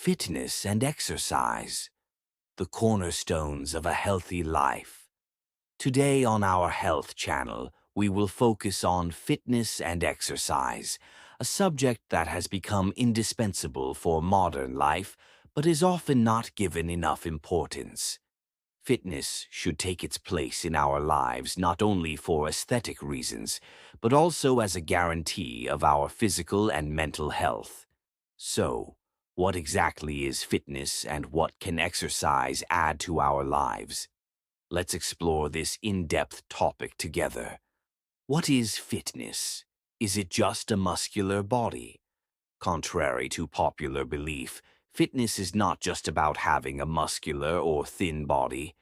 Fitness and exercise, the cornerstones of a healthy life. Today on our health channel, we will focus on fitness and exercise, a subject that has become indispensable for modern life, but is often not given enough importance. Fitness should take its place in our lives not only for aesthetic reasons, but also as a guarantee of our physical and mental health. So, what exactly is fitness and what can exercise add to our lives? Let's explore this in-depth topic together. What is fitness? Is it just a muscular body? Contrary to popular belief, fitness is not just about having a muscular or thin body.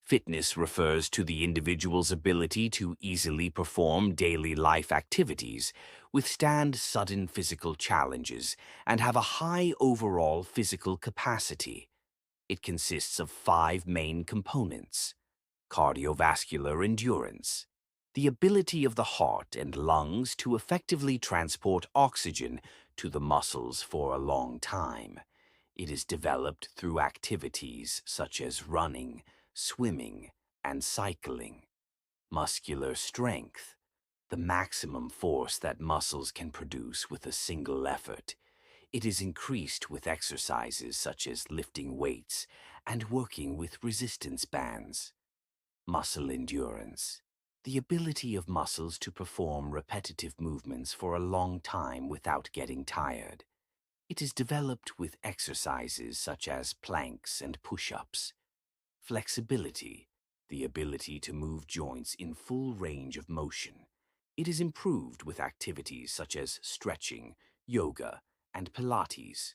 Fitness refers to the individual's ability to easily perform daily life activities, withstand sudden physical challenges, and have a high overall physical capacity. It consists of five main components: cardiovascular endurance, the ability of the heart and lungs to effectively transport oxygen to the muscles for a long time. It is developed through activities such as running, swimming, and cycling. Muscular strength, the maximum force that muscles can produce with a single effort. It is increased with exercises such as lifting weights and working with resistance bands. Muscle endurance, the ability of muscles to perform repetitive movements for a long time without getting tired. It is developed with exercises such as planks and push-ups. Flexibility, the ability to move joints in full range of motion. It is improved with activities such as stretching, yoga, and Pilates.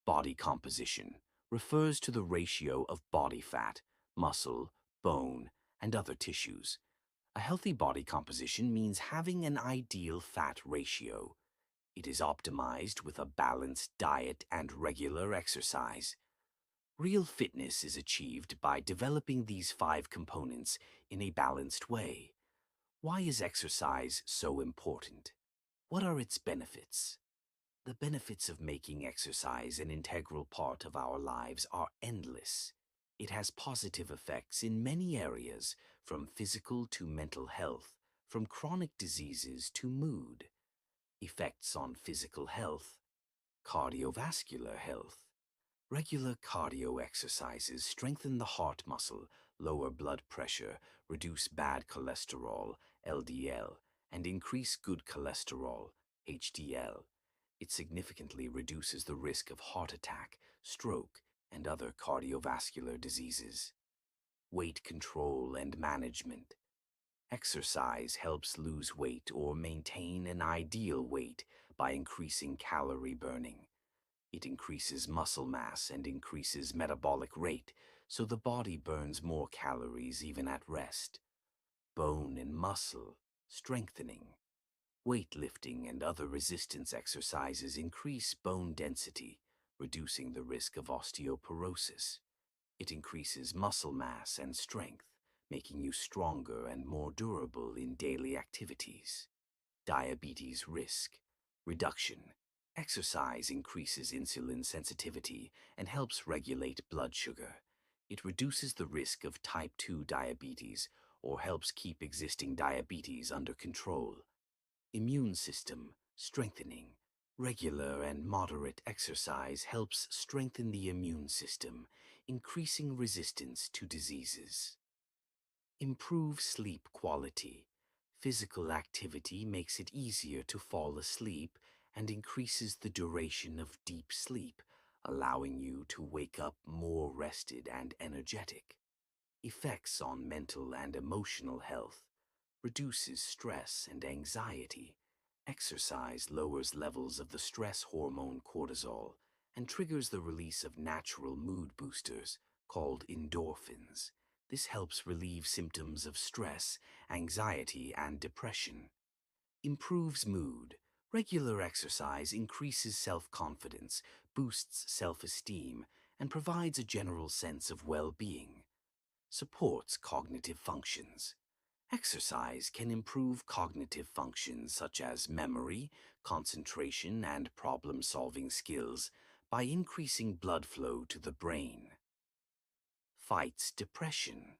Body composition refers to the ratio of body fat, muscle, bone, and other tissues. A healthy body composition means having an ideal fat ratio. It is optimized with a balanced diet and regular exercise. Real fitness is achieved by developing these five components in a balanced way. Why is exercise so important? What are its benefits? The benefits of making exercise an integral part of our lives are endless. It has positive effects in many areas, from physical to mental health, from chronic diseases to mood. Effects on physical health, cardiovascular health. Regular cardio exercises strengthen the heart muscle, lower blood pressure, reduce bad cholesterol, LDL, and increase good cholesterol, HDL. It significantly reduces the risk of heart attack, stroke, and other cardiovascular diseases. Weight control and management. Exercise helps lose weight or maintain an ideal weight by increasing calorie burning. It increases muscle mass and increases metabolic rate, so the body burns more calories even at rest. Bone and muscle strengthening. Weightlifting and other resistance exercises increase bone density, reducing the risk of osteoporosis. It increases muscle mass and strength, making you stronger and more durable in daily activities. Diabetes risk reduction. Exercise increases insulin sensitivity and helps regulate blood sugar. It reduces the risk of type 2 diabetes or helps keep existing diabetes under control. Immune system strengthening. Regular and moderate exercise helps strengthen the immune system, increasing resistance to diseases. Improve sleep quality. Physical activity makes it easier to fall asleep and increases the duration of deep sleep, allowing you to wake up more rested and energetic. Effects on mental and emotional health. Reduces stress and anxiety. Exercise lowers levels of the stress hormone cortisol and triggers the release of natural mood boosters called endorphins. This helps relieve symptoms of stress, anxiety, and depression. Improves mood. Regular exercise increases self-confidence, boosts self-esteem, and provides a general sense of well-being. Supports cognitive functions. Exercise can improve cognitive functions such as memory, concentration, and problem-solving skills by increasing blood flow to the brain. Fights depression.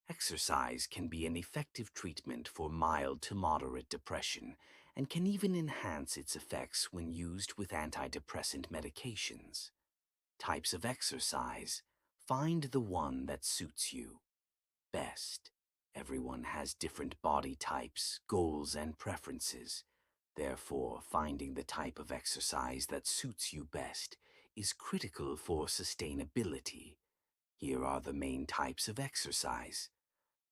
Exercise can be an effective treatment for mild to moderate depression and can even enhance its effects when used with antidepressant medications. Types of exercise. Find the one that suits you best. Everyone has different body types, goals, and preferences. Therefore, finding the type of exercise that suits you best is critical for sustainability. Here are the main types of exercise.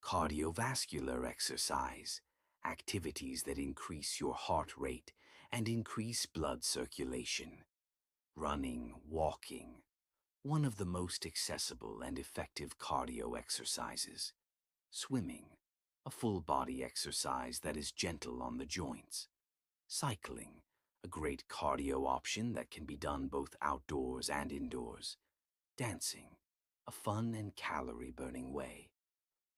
Cardiovascular exercise, activities that increase your heart rate and increase blood circulation. Running, walking, one of the most accessible and effective cardio exercises. Swimming, a full body exercise that is gentle on the joints. Cycling, a great cardio option that can be done both outdoors and indoors. Dancing, a fun and calorie-burning way.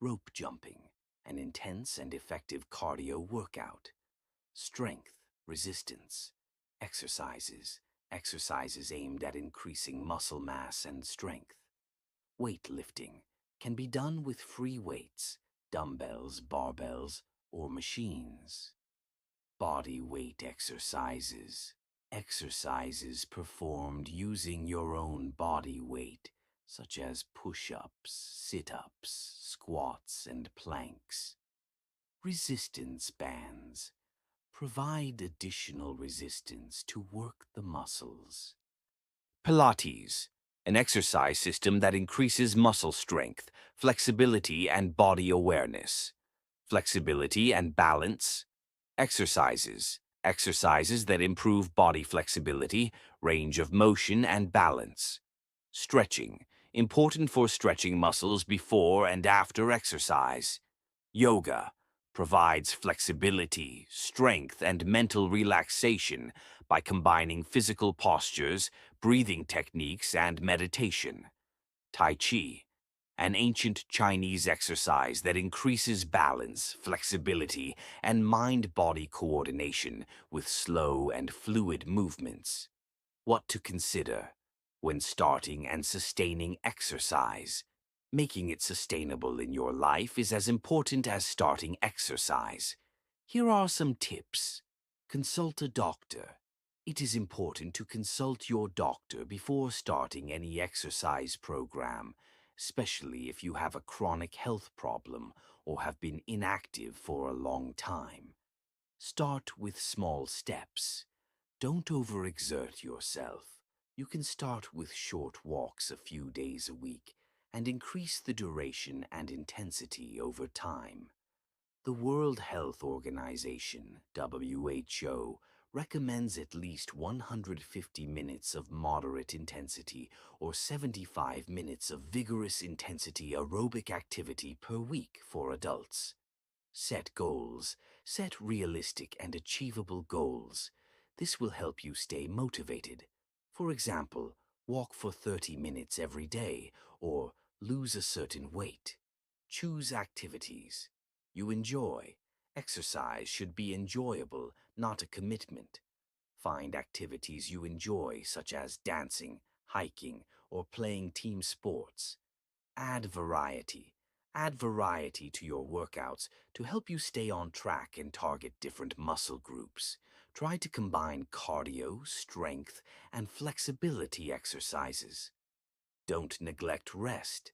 Rope jumping, an intense and effective cardio workout. Strength, resistance, exercises aimed at increasing muscle mass and strength. Weightlifting can be done with free weights, dumbbells, barbells, or machines. Body weight exercises performed using your own body weight, such as push-ups, sit-ups, squats, and planks. Resistance bands provide additional resistance to work the muscles. Pilates, an exercise system that increases muscle strength, flexibility, and body awareness. Flexibility and balance. Exercises that improve body flexibility, range of motion, and balance. Stretching, important for stretching muscles before and after exercise. Yoga provides flexibility, strength, and mental relaxation by combining physical postures, breathing techniques, and meditation. Tai Chi, an ancient Chinese exercise that increases balance, flexibility, and mind-body coordination with slow and fluid movements. What to consider when starting and sustaining exercise. Making it sustainable in your life is as important as starting exercise. Here are some tips. Consult a doctor. It is important to consult your doctor before starting any exercise program, especially if you have a chronic health problem or have been inactive for a long time. Start with small steps. Don't overexert yourself. You can start with short walks a few days a week and increase the duration and intensity over time. The World Health Organization, WHO, recommends at least 150 minutes of moderate intensity or 75 minutes of vigorous intensity aerobic activity per week for adults. Set goals. Set realistic and achievable goals. This will help you stay motivated. For example, walk for 30 minutes every day or lose a certain weight. Choose activities you enjoy. Exercise should be enjoyable, not a commitment. Find activities you enjoy, such as dancing, hiking, or playing team sports. Add variety. Add variety to your workouts to help you stay on track and target different muscle groups. Try to combine cardio, strength, and flexibility exercises. Don't neglect rest.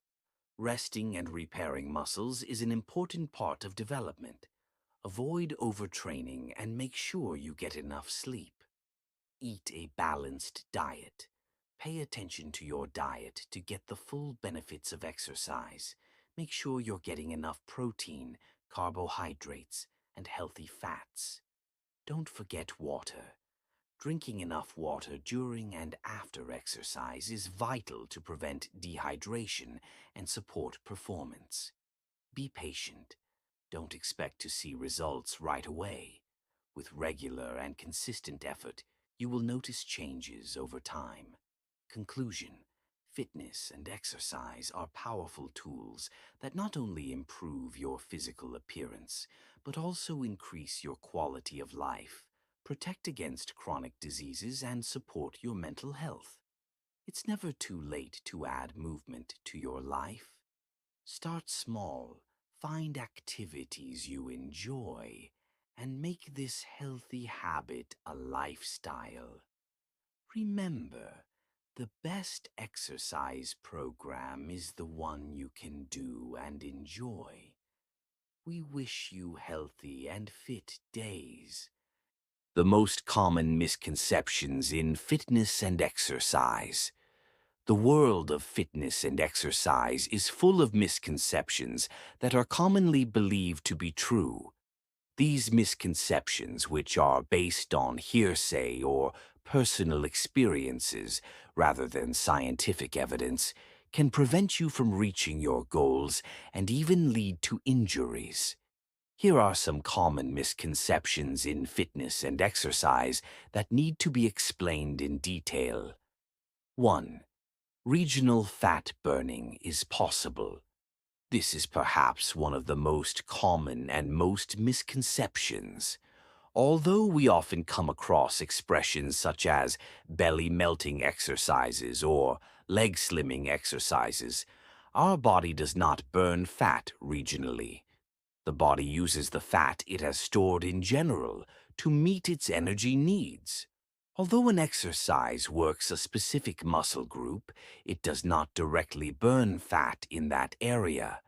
Resting and repairing muscles is an important part of development. Avoid overtraining and make sure you get enough sleep. Eat a balanced diet. Pay attention to your diet to get the full benefits of exercise. Make sure you're getting enough protein, carbohydrates, and healthy fats. Don't forget water. Drinking enough water during and after exercise is vital to prevent dehydration and support performance. Be patient. Don't expect to see results right away. With regular and consistent effort, you will notice changes over time. Conclusion: fitness and exercise are powerful tools that not only improve your physical appearance, but also increase your quality of life, protect against chronic diseases, and support your mental health. It's never too late to add movement to your life. Start small, find activities you enjoy, and make this healthy habit a lifestyle. Remember, the best exercise program is the one you can do and enjoy. We wish you healthy and fit days. The most common misconceptions in fitness and exercise. The world of fitness and exercise is full of misconceptions that are commonly believed to be true. These misconceptions, which are based on hearsay or personal experiences rather than scientific evidence, can prevent you from reaching your goals and even lead to injuries. Here are some common misconceptions in fitness and exercise that need to be explained in detail. 1. Regional fat burning is possible. This is perhaps one of the most common and most misconceptions. Although we often come across expressions such as belly melting exercises or leg slimming exercises, our body does not burn fat regionally. The body uses the fat it has stored in general to meet its energy needs. Although an exercise works a specific muscle group, it does not directly burn fat in that area.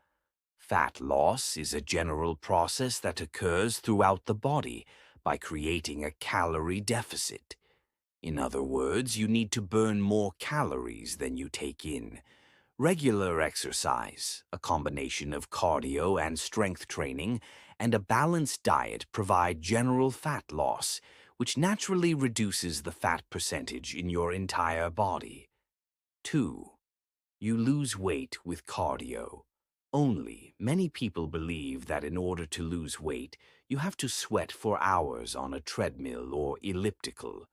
Fat loss is a general process that occurs throughout the body by creating a calorie deficit. In other words, you need to burn more calories than you take in. Regular exercise, a combination of cardio and strength training, and a balanced diet provide general fat loss, which naturally reduces the fat percentage in your entire body. 2. You lose weight with cardio. Many people believe that in order to lose weight, you have to sweat for hours on a treadmill or elliptical.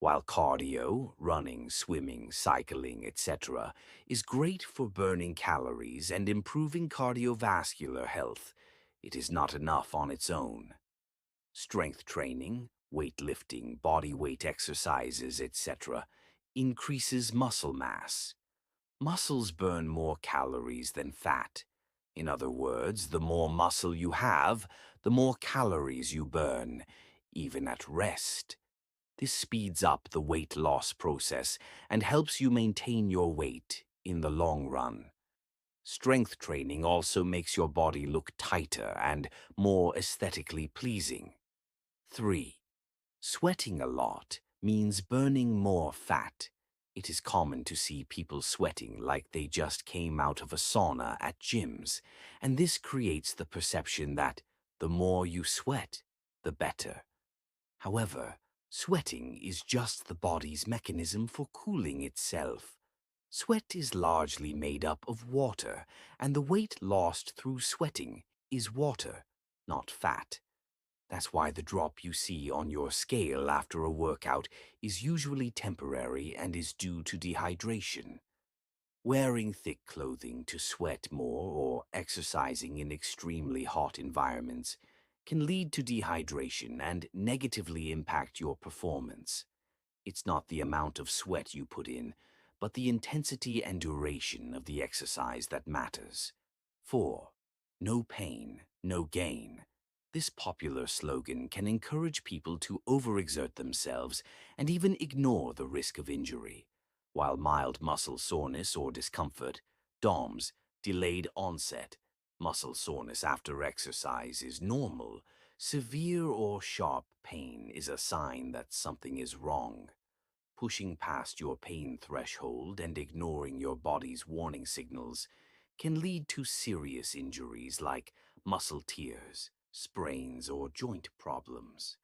While cardio, running, swimming, cycling, etc., is great for burning calories and improving cardiovascular health, it is not enough on its own. Strength training, weightlifting, body weight exercises, etc., increases muscle mass. Muscles burn more calories than fat. In other words, the more muscle you have, the more calories you burn, even at rest. This speeds up the weight loss process and helps you maintain your weight in the long run. Strength training also makes your body look tighter and more aesthetically pleasing. 3. Sweating a lot means burning more fat. It is common to see people sweating like they just came out of a sauna at gyms, and this creates the perception that the more you sweat, the better. However, sweating is just the body's mechanism for cooling itself. Sweat is largely made up of water, and the weight lost through sweating is water, not fat. That's why the drop you see on your scale after a workout is usually temporary and is due to dehydration. Wearing thick clothing to sweat more or exercising in extremely hot environments can lead to dehydration and negatively impact your performance. It's not the amount of sweat you put in, but the intensity and duration of the exercise that matters. 4. No pain, no gain. This popular slogan can encourage people to overexert themselves and even ignore the risk of injury. While mild muscle soreness or discomfort, DOMS, delayed onset, muscle soreness after exercise is normal, severe or sharp pain is a sign that something is wrong. Pushing past your pain threshold and ignoring your body's warning signals can lead to serious injuries like muscle tears, sprains, or joint problems.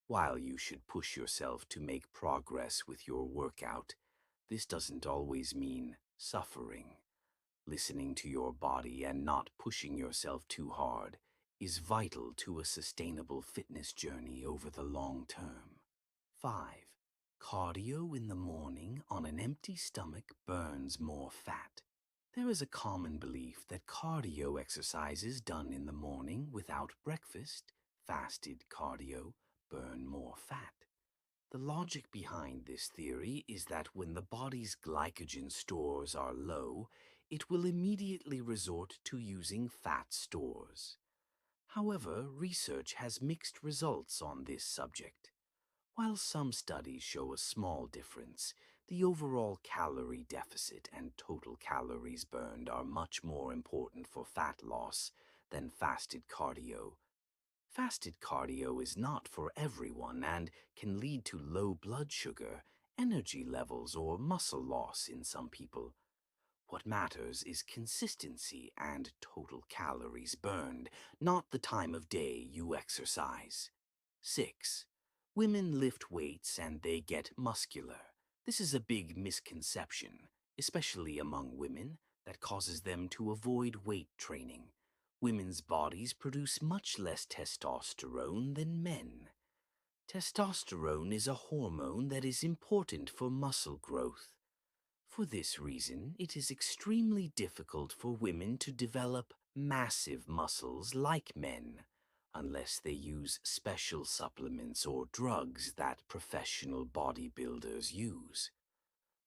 While you should push yourself to make progress with your workout, this doesn't always mean suffering. Listening to your body and not pushing yourself too hard is vital to a sustainable fitness journey over the long term. 5. Cardio in the morning on an empty stomach burns more fat. There is a common belief that cardio exercises done in the morning without breakfast, fasted cardio, burn more fat. The logic behind this theory is that when the body's glycogen stores are low, it will immediately resort to using fat stores. However, research has mixed results on this subject. While some studies show a small difference, the overall calorie deficit and total calories burned are much more important for fat loss than fasted cardio. Fasted cardio is not for everyone and can lead to low blood sugar, energy levels, or muscle loss in some people. What matters is consistency and total calories burned, not the time of day you exercise. 6. Women lift weights and they get muscular. This is a big misconception, especially among women, that causes them to avoid weight training. Women's bodies produce much less testosterone than men. Testosterone is a hormone that is important for muscle growth. For this reason, it is extremely difficult for women to develop massive muscles like men, unless they use special supplements or drugs that professional bodybuilders use.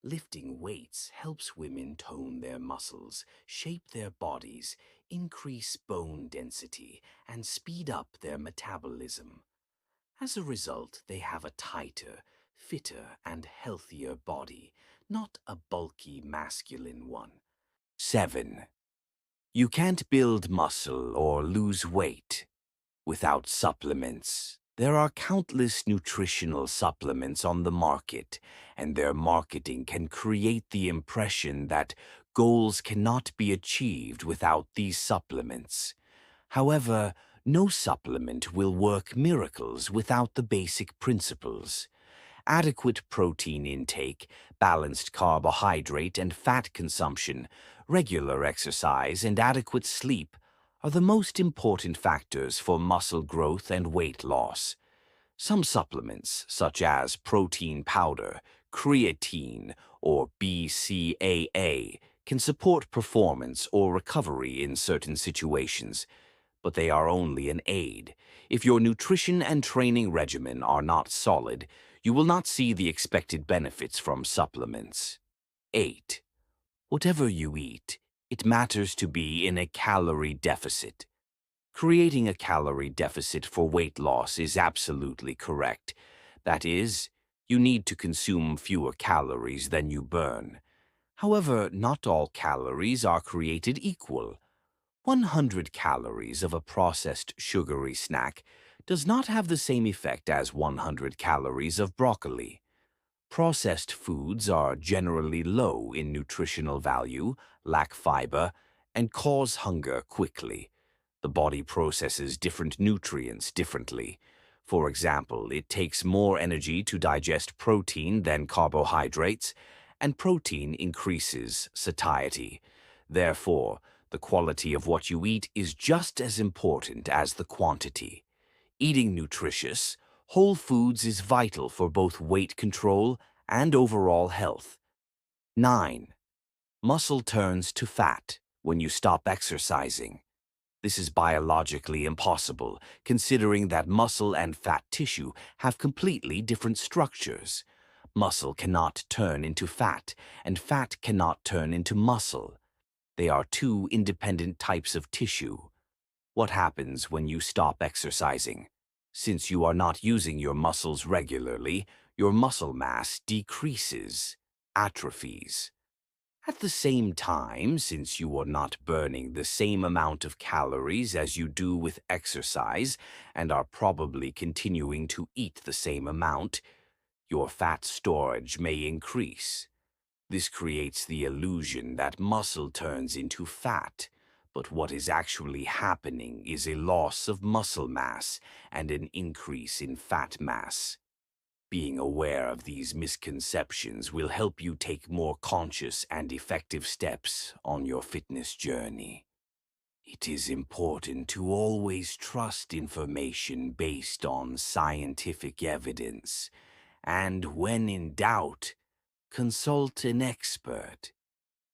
Lifting weights helps women tone their muscles, shape their bodies, increase bone density, and speed up their metabolism. As a result, they have a tighter, fitter, and healthier body, not a bulky masculine one. 7. You can't build muscle or lose weight without supplements. There are countless nutritional supplements on the market, and their marketing can create the impression that goals cannot be achieved without these supplements. However, no supplement will work miracles without the basic principles. Adequate protein intake, balanced carbohydrate and fat consumption, regular exercise, and adequate sleep are the most important factors for muscle growth and weight loss. Some supplements, such as protein powder, creatine, or BCAA, can support performance or recovery in certain situations, but they are only an aid. If your nutrition and training regimen are not solid, you will not see the expected benefits from supplements. 8. Whatever you eat, it matters to be in a calorie deficit. Creating a calorie deficit for weight loss is absolutely correct. That is, you need to consume fewer calories than you burn. However, not all calories are created equal. 100 calories of a processed sugary snack does not have the same effect as 100 calories of broccoli. Processed foods are generally low in nutritional value, lack fiber, and cause hunger quickly. The body processes different nutrients differently. For example, it takes more energy to digest protein than carbohydrates, and protein increases satiety. Therefore, the quality of what you eat is just as important as the quantity. Eating nutritious, whole foods is vital for both weight control and overall health. 9. Muscle turns to fat when you stop exercising. This is biologically impossible, considering that muscle and fat tissue have completely different structures. Muscle cannot turn into fat, and fat cannot turn into muscle. They are two independent types of tissue. What happens when you stop exercising? Since you are not using your muscles regularly, your muscle mass decreases, atrophies. At the same time, since you are not burning the same amount of calories as you do with exercise and are probably continuing to eat the same amount, your fat storage may increase. This creates the illusion that muscle turns into fat, but what is actually happening is a loss of muscle mass and an increase in fat mass. Being aware of these misconceptions will help you take more conscious and effective steps on your fitness journey. It is important to always trust information based on scientific evidence, and when in doubt, consult an expert.